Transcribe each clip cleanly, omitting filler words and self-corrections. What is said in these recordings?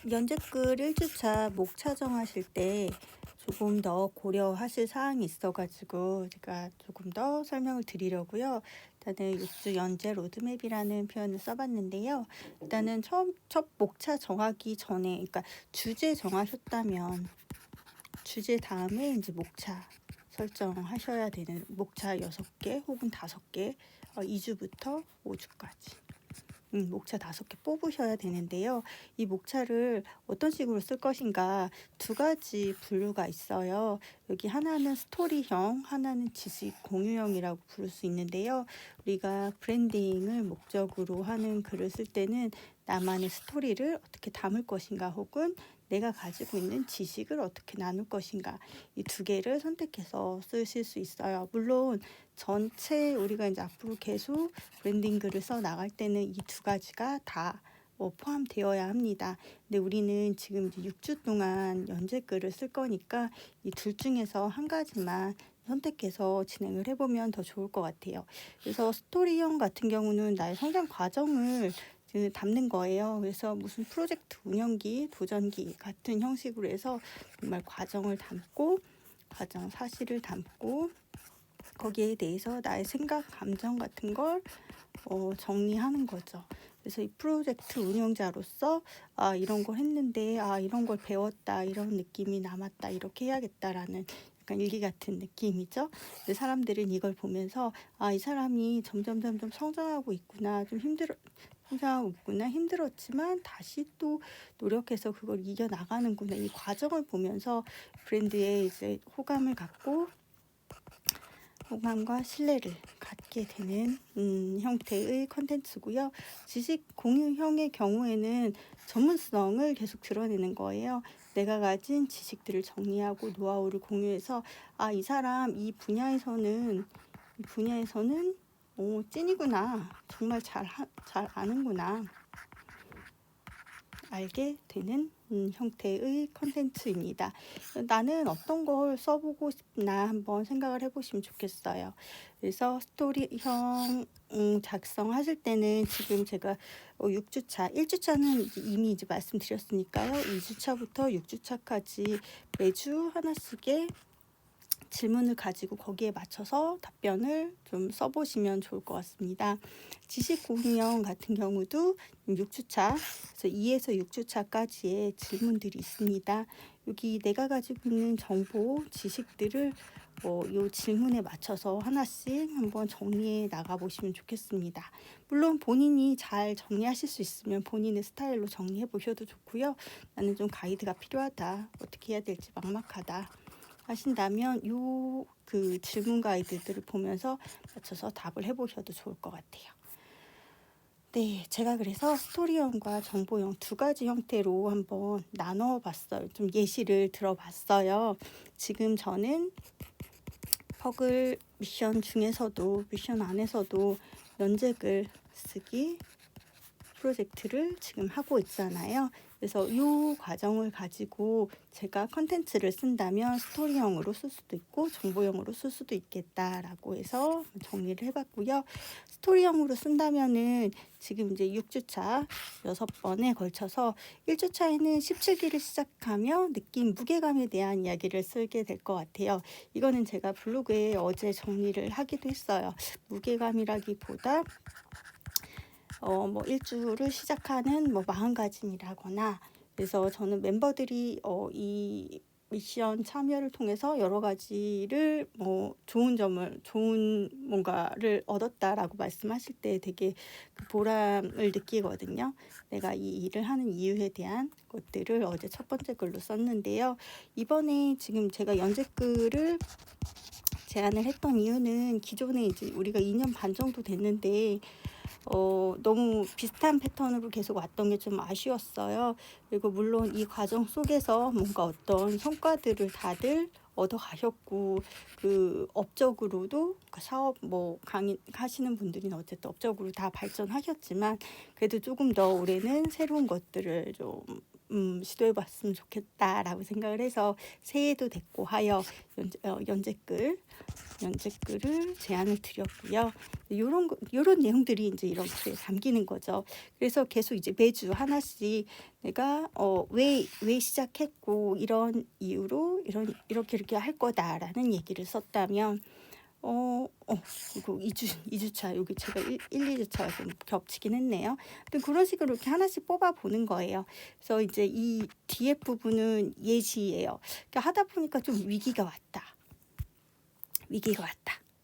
연재글 1주차 목차 정하실 때 조금 더 고려하실 사항이 있어가지고 제가 조금 더 설명을 드리려고요. 일단은 6주 연재 로드맵이라는 표현을 써봤는데요. 일단은 첫 목차 정하기 전에, 그러니까 주제 정하셨다면 주제 다음에 이제 목차 설정하셔야 되는, 목차 6개 혹은 5개, 2주부터 5주까지. 목차 5개 뽑으셔야 되는데요. 이 목차를 어떤 식으로 쓸 것인가, 2가지 분류가 있어요. 여기 하나는 스토리형, 하나는 지식 공유형이라고 부를 수 있는데요. 우리가 브랜딩을 목적으로 하는 글을 쓸 때는 나만의 스토리를 어떻게 담을 것인가, 혹은 내가 가지고 있는 지식을 어떻게 나눌 것인가, 이 2개를 선택해서 쓰실 수 있어요. 물론 전체 우리가 이제 앞으로 계속 브랜딩 글을 써 나갈 때는 이 2가지가 다 포함되어야 합니다. 근데 우리는 지금 이제 6주 동안 연재 글을 쓸 거니까 이 둘 중에서 한 가지만 선택해서 진행을 해보면 더 좋을 것 같아요. 그래서 스토리형 같은 경우는 나의 성장 과정을 담는 거예요. 그래서 무슨 프로젝트 운영기, 도전기 같은 형식으로 해서 정말 과정을 담고, 과정 사실을 담고, 거기에 대해서 나의 생각, 감정 같은 걸 정리하는 거죠. 그래서 이 프로젝트 운영자로서 이런 걸 했는데 이런 걸 배웠다, 이런 느낌이 남았다, 이렇게 해야겠다라는 약간 일기 같은 느낌이죠. 근데 사람들은 이걸 보면서 이 사람이 점점 성장하고 있구나, 좀 성장하고 있구나, 힘들었지만 다시 또 노력해서 그걸 이겨나가는구나, 이 과정을 보면서 브랜드에 이제 호감과 신뢰를 갖게 되는 형태의 컨텐츠고요. 지식 공유형의 경우에는 전문성을 계속 드러내는 거예요. 내가 가진 지식들을 정리하고 노하우를 공유해서 이 사람 이 분야에서는 찐이구나, 정말 잘 아는구나, 알게 되는 형태의 컨텐츠입니다. 나는 어떤 걸 써보고 싶나 한번 생각을 해보시면 좋겠어요. 그래서 스토리형 작성하실 때는 지금 제가 6주차, 1주차는 이미 이제 말씀드렸으니까요. 2주차부터 6주차까지 매주 하나씩의 질문을 가지고 거기에 맞춰서 답변을 좀 써보시면 좋을 것 같습니다. 지식 공유형 같은 경우도 6주차, 그래서 2에서 6주차까지의 질문들이 있습니다. 여기 내가 가지고 있는 정보, 지식들을 이 질문에 맞춰서 하나씩 한번 정리해 나가보시면 좋겠습니다. 물론 본인이 잘 정리하실 수 있으면 본인의 스타일로 정리해 보셔도 좋고요. 나는 좀 가이드가 필요하다, 어떻게 해야 될지 막막하다 하신다면 그 질문 가이드들을 보면서 맞춰서 답을 해보셔도 좋을 것 같아요. 네, 제가 그래서 스토리형과 정보형 2가지 형태로 한번 나눠봤어요. 좀 예시를 들어봤어요. 지금 저는 퍼글 미션 중에서도, 미션 안에서도 연재글 쓰기 프로젝트를 지금 하고 있잖아요. 그래서 이 과정을 가지고 제가 컨텐츠를 쓴다면 스토리형으로 쓸 수도 있고 정보형으로 쓸 수도 있겠다라고 해서 정리를 해봤고요. 스토리형으로 쓴다면은 지금 이제 6주차 6번에 걸쳐서 1주차에는 17기를 시작하며 느낀 무게감에 대한 이야기를 쓰게 될 것 같아요. 이거는 제가 블로그에 어제 정리를 하기도 했어요. 무게감이라기보다 1주를 시작하는 마음가짐이라거나, 그래서 저는 멤버들이 이 미션 참여를 통해서 여러 가지를 좋은 뭔가를 얻었다라고 말씀하실 때 되게 그 보람을 느끼거든요. 내가 이 일을 하는 이유에 대한 것들을 어제 첫 번째 글로 썼는데요. 이번에 지금 제가 연재글을 제안을 했던 이유는 기존에 이제 우리가 2년 반 정도 됐는데 너무 비슷한 패턴으로 계속 왔던 게 좀 아쉬웠어요. 그리고 물론 이 과정 속에서 뭔가 어떤 성과들을 다들 얻어 가셨고, 그 업적으로도 사업 뭐 강의 하시는 분들은 어쨌든 업적으로 다 발전하셨지만 그래도 조금 더 올해는 새로운 것들을 좀 시도해 봤으면 좋겠다라고 생각을 해서 새해도 됐고 하여 연재글을 제안을 드렸고요. 요런 내용들이 이제 이렇게 담기는 거죠. 그래서 계속 이제 매주 하나씩 내가 왜 시작했고 이런 이유로 이렇게 할 거다라는 얘기를 썼다면 이거 2주차, 여기 제가 2주차가 좀 겹치긴 했네요. 그런 식으로 이렇게 하나씩 뽑아보는 거예요. 그래서 이제 이 뒤에 부분은 예시예요. 그러니까 하다 보니까 좀 위기가 왔다.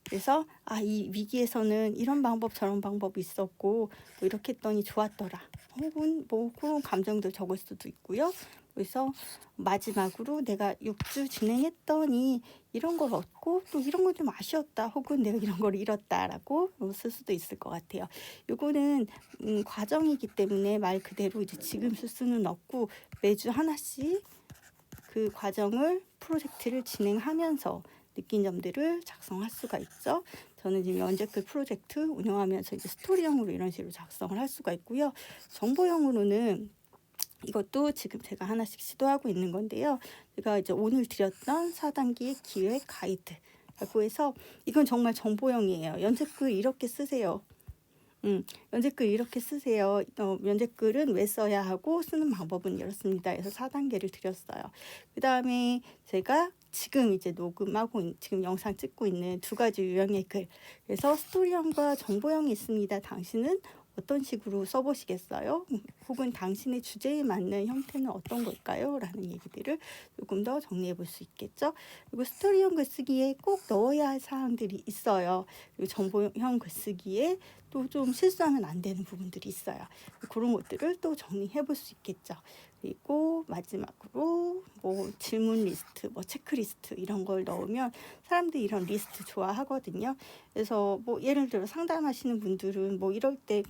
그래서 이 위기에서는 이런 방법 저런 방법이 있었고 뭐 이렇게 했더니 좋았더라. 혹은 뭐 그런 감정도 적을 수도 있고요. 그래서 마지막으로 내가 6주 진행했더니 이런 걸 얻고 또 이런 건 좀 아쉬웠다. 혹은 내가 이런 걸 잃었다라고 쓸 수도 있을 것 같아요. 요거는 과정이기 때문에 말 그대로 이제 지금 쓸 수는 없고 매주 하나씩 그 과정을 프로젝트를 진행하면서 느낀 점들을 작성할 수가 있죠. 저는 지금 연재글 프로젝트 운영하면서 이제 스토리형으로 이런 식으로 작성을 할 수가 있고요. 정보형으로는 이것도 지금 제가 하나씩 시도하고 있는 건데요. 제가 이제 오늘 드렸던 4단계 기획 가이드라고 해서 이건 정말 정보형이에요. 연재글 이렇게 쓰세요. 연재글 이렇게 쓰세요. 연재글은 왜 써야 하고 쓰는 방법은 이렇습니다. 그래서 4단계를 드렸어요. 그 다음에 제가 지금 이제 녹음하고 지금 영상 찍고 있는 2가지 유형의 글. 그래서 스토리형과 정보형이 있습니다. 당신은 어떤 식으로 써보시겠어요? 혹은 당신의 주제에 맞는 형태는 어떤 걸까요? 라는 얘기들을 조금 더 정리해 볼 수 있겠죠. 그리고 스토리형 글쓰기에 꼭 넣어야 할 사항들이 있어요. 그리고 정보형 글쓰기에 또 좀 실수하면 안 되는 부분들이 있어요. 그런 것들을 또 정리해 볼 수 있겠죠. 그리고 마지막으로 뭐 질문 리스트, 뭐 체크리스트 이런 걸 넣으면 사람들이 이런 리스트 좋아하거든요. 그래서 뭐 예를 들어 상담하시는 분들은 뭐 이럴 때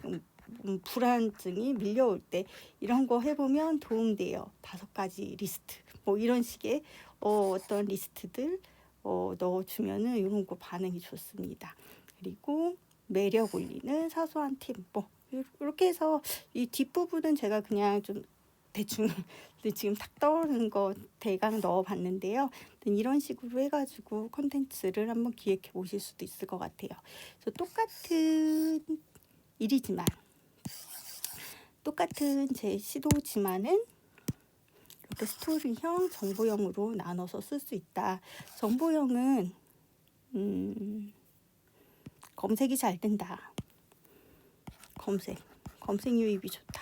불안증이 밀려올 때 이런 거 해보면 도움돼요. 5가지 리스트 뭐 이런 식의 어떤 리스트들 넣어주면은 이런 거 반응이 좋습니다. 그리고 매력 올리는 사소한 팁 뭐 이렇게 해서 이 뒷부분은 제가 그냥 좀 대충 지금 탁 떠오르는 거 대강 넣어봤는데요. 이런 식으로 해가지고 컨텐츠를 한번 기획해 보실 수도 있을 것 같아요. 그래서 똑같은 일이지만 똑같은 제 시도지만은 이렇게 스토리형, 정보형으로 나눠서 쓸 수 있다. 정보형은 검색이 잘 된다. 검색 유입이 좋다.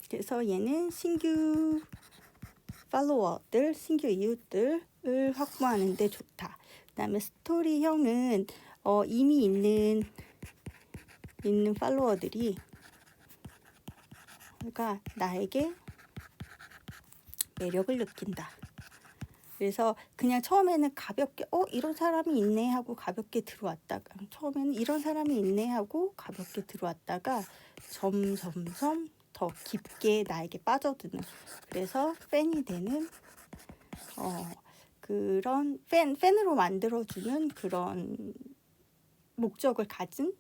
그래서 얘는 신규 팔로워들, 신규 이웃들을 확보하는 데 좋다. 그 다음에 스토리형은 이미 있는 팔로워들이 그러니까 나에게 매력을 느낀다. 그래서 그냥 처음에는 가볍게 이런 사람이 있네 하고 가볍게 들어왔다가 처음에는 이런 사람이 있네 하고 가볍게 들어왔다가 점점점 더 깊게 나에게 빠져드는 그래서 팬이 되는 그런 팬으로 만들어주는 그런 목적을 가진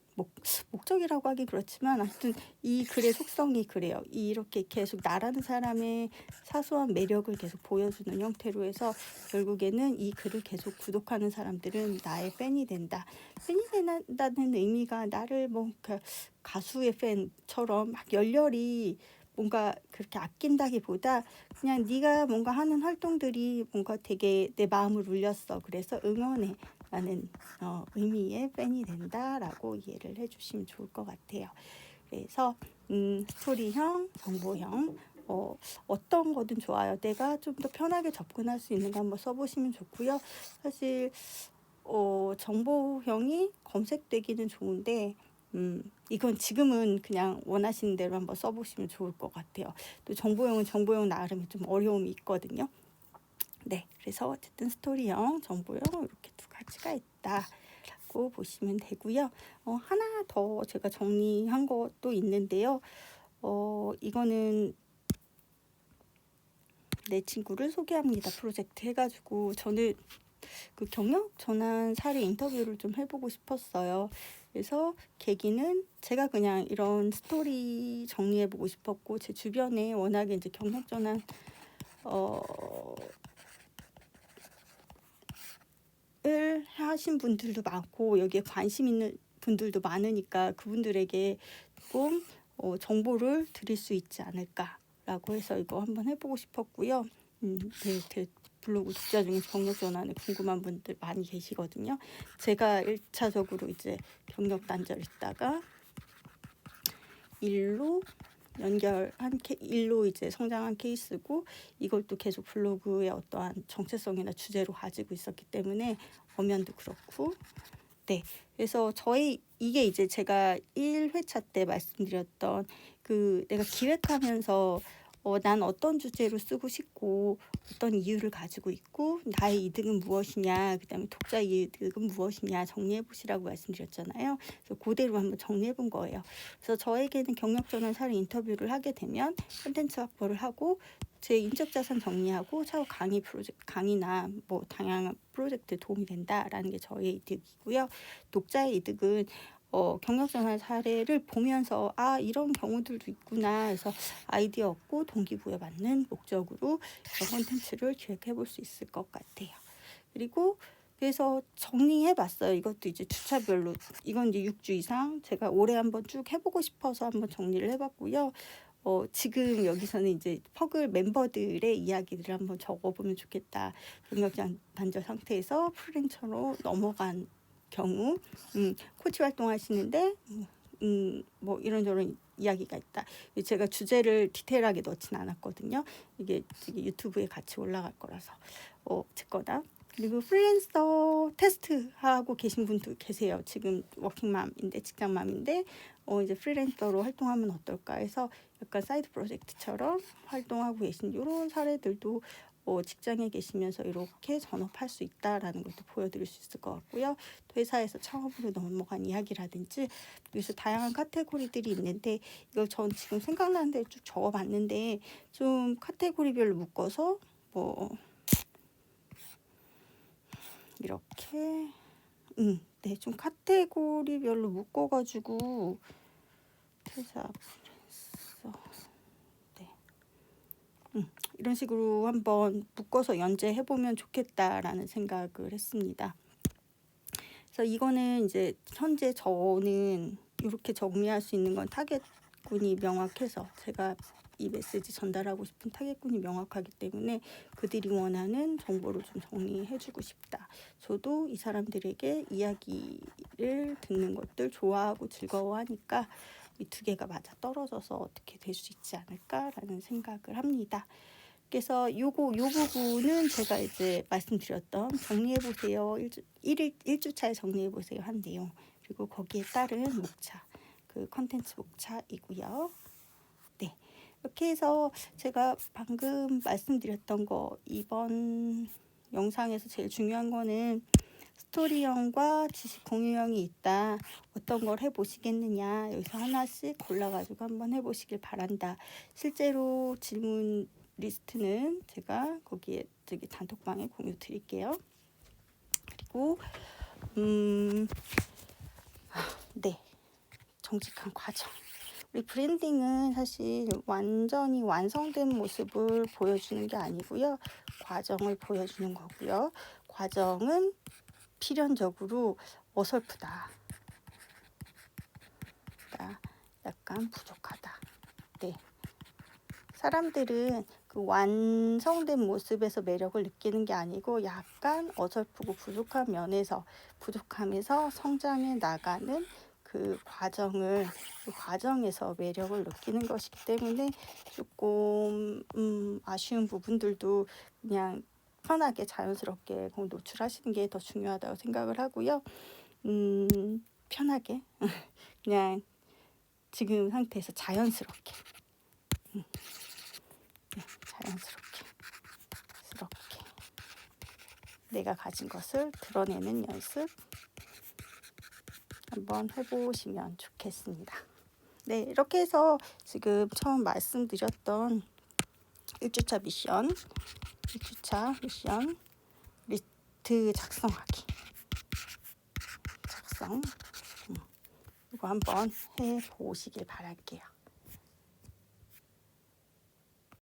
목적이라고 하기 그렇지만 하여튼 이 글의 속성이 그래요. 이렇게 계속 나라는 사람의 사소한 매력을 계속 보여주는 형태로 해서 결국에는 이 글을 계속 구독하는 사람들은 나의 팬이 된다. 팬이 된다는 의미가 나를 뭐 가수의 팬처럼 막 열렬히 뭔가 그렇게 아낀다기보다 그냥 네가 뭔가 하는 활동들이 뭔가 되게 내 마음을 울렸어. 그래서 응원해. 라는 의미의 팬이 된다라고 이해를 해주시면 좋을 것 같아요. 그래서 스토리형, 정보형 어떤 거든 좋아요. 내가 좀 더 편하게 접근할 수 있는 거 한번 써보시면 좋고요. 사실 정보형이 검색되기는 좋은데 이건 지금은 그냥 원하시는 대로 한번 써보시면 좋을 것 같아요. 또 정보형은 정보형 나름의 좀 어려움이 있거든요. 네, 그래서 어쨌든 스토리형, 정보형 이렇게 2가지가 있다라고 보시면 되고요. 하나 더 제가 정리한 것도 있는데요. 이거는 내 친구를 소개합니다 프로젝트 해가지고 저는 그 경력 전환 사례 인터뷰를 좀 해보고 싶었어요. 그래서 계기는 제가 그냥 이런 스토리 정리해보고 싶었고, 제 주변에 워낙에 이제 경력 전환 을 하신 분들도 많고 여기에 관심 있는 분들도 많으니까 그분들에게 조금 정보를 드릴 수 있지 않을까라고 해서 이거 한번 해보고 싶었고요. 네, 제 블로그 독자 중에 경력 전환에 궁금한 분들 많이 계시거든요. 제가 1차적으로 이제 경력 단절했다가 일로 일로 이제 성장한 케이스고, 이걸 또 계속 블로그의 어떠한 정체성이나 주제로 가지고 있었기 때문에 엄연도 그렇고, 네. 그래서 이게 이제 제가 1회차 때 말씀드렸던 그 내가 기획하면서 난 어떤 주제로 쓰고 싶고 어떤 이유를 가지고 있고 나의 이득은 무엇이냐, 그다음에 독자 이득은 무엇이냐 정리해 보시라고 말씀드렸잖아요. 그래서 그대로 한번 정리해 본 거예요. 그래서 저에게는 경력 전환 사례 인터뷰를 하게 되면 콘텐츠 확보를 하고 제 인적 자산 정리하고 차후 강의나 뭐 다양한 프로젝트에 도움이 된다라는 게 저의 이득이고요. 독자의 이득은 경력 전환 사례를 보면서 이런 경우들도 있구나 해서 아이디어 얻고 동기부여 받는 목적으로 콘텐츠를 기획해 볼 수 있을 것 같아요. 그리고 그래서 정리해 봤어요. 이것도 이제 주차별로, 이건 이제 6주 이상 제가 올해 한번 쭉 해보고 싶어서 한번 정리를 해봤고요. 지금 여기서는 이제 퍼글 멤버들의 이야기들을 한번 적어보면 좋겠다. 경력 단절 상태에서 프리랜서로 넘어간 경우, 코치 활동하시는데 뭐 이런저런 이야기가 있다. 제가 주제를 디테일하게 넣진 않았거든요. 이게 유튜브에 같이 올라갈 거라서 어쨌거나. 그리고 프리랜서 테스트 하고 계신 분도 계세요. 지금 워킹맘인데, 직장맘인데 이제 프리랜서로 활동하면 어떨까 해서 약간 사이드 프로젝트처럼 활동하고 계신 이런 사례들도 직장에 계시면서 이렇게 전업할 수 있다라는 것도 보여드릴 수 있을 것 같고요. 회사에서 창업으로 넘어간 이야기라든지, 그래서 다양한 카테고리들이 있는데 이걸 전 지금 생각나는 대로 쭉 적어봤는데 좀 카테고리별로 묶어서 뭐 이렇게 네, 좀 카테고리별로 묶어가지고 퇴사 프리랜서, 네, 이런 식으로 한번 묶어서 연재해보면 좋겠다라는 생각을 했습니다. 그래서 이거는 이제 현재 저는 이렇게 정리할 수 있는 건 타겟군이 명확해서, 제가 이 메시지 전달하고 싶은 타겟군이 명확하기 때문에 그들이 원하는 정보를 좀 정리해주고 싶다. 저도 이 사람들에게 이야기를 듣는 것들 좋아하고 즐거워하니까 이 두 개가 맞아 떨어져서 어떻게 될 수 있지 않을까라는 생각을 합니다. 그래서 요 부분은 제가 이제 말씀드렸던 정리해보세요. 1주차에 정리해보세요 한 내용. 그리고 거기에 따른 목차, 그 컨텐츠 목차이고요. 네. 이렇게 해서 제가 방금 말씀드렸던 거, 이번 영상에서 제일 중요한 거는 스토리형과 지식 공유형이 있다. 어떤 걸 해보시겠느냐. 여기서 하나씩 골라가지고 한번 해보시길 바란다. 실제로 질문 리스트는 제가 거기에 단톡방에 공유 드릴게요. 그리고 네, 정직한 과정. 우리 브랜딩은 사실 완전히 완성된 모습을 보여주는 게 아니고요. 과정을 보여주는 거고요. 과정은 필연적으로 어설프다, 약간 부족하다. 네. 사람들은 그 완성된 모습에서 매력을 느끼는 게 아니고 약간 어설프고 부족함에서 성장해 나가는 그 과정에서 매력을 느끼는 것이기 때문에 조금 아쉬운 부분들도 그냥 편하게 자연스럽게 노출하시는 게 더 중요하다고 생각을 하고요. 편하게 그냥 지금 상태에서 자연스럽게 내가 가진 것을 드러내는 연습 한번 해보시면 좋겠습니다. 네, 이렇게 해서 지금 처음 말씀드렸던 1주차 미션 리스트 노트 작성하기. 작성. 이거 한번 해 보시길 바랄게요.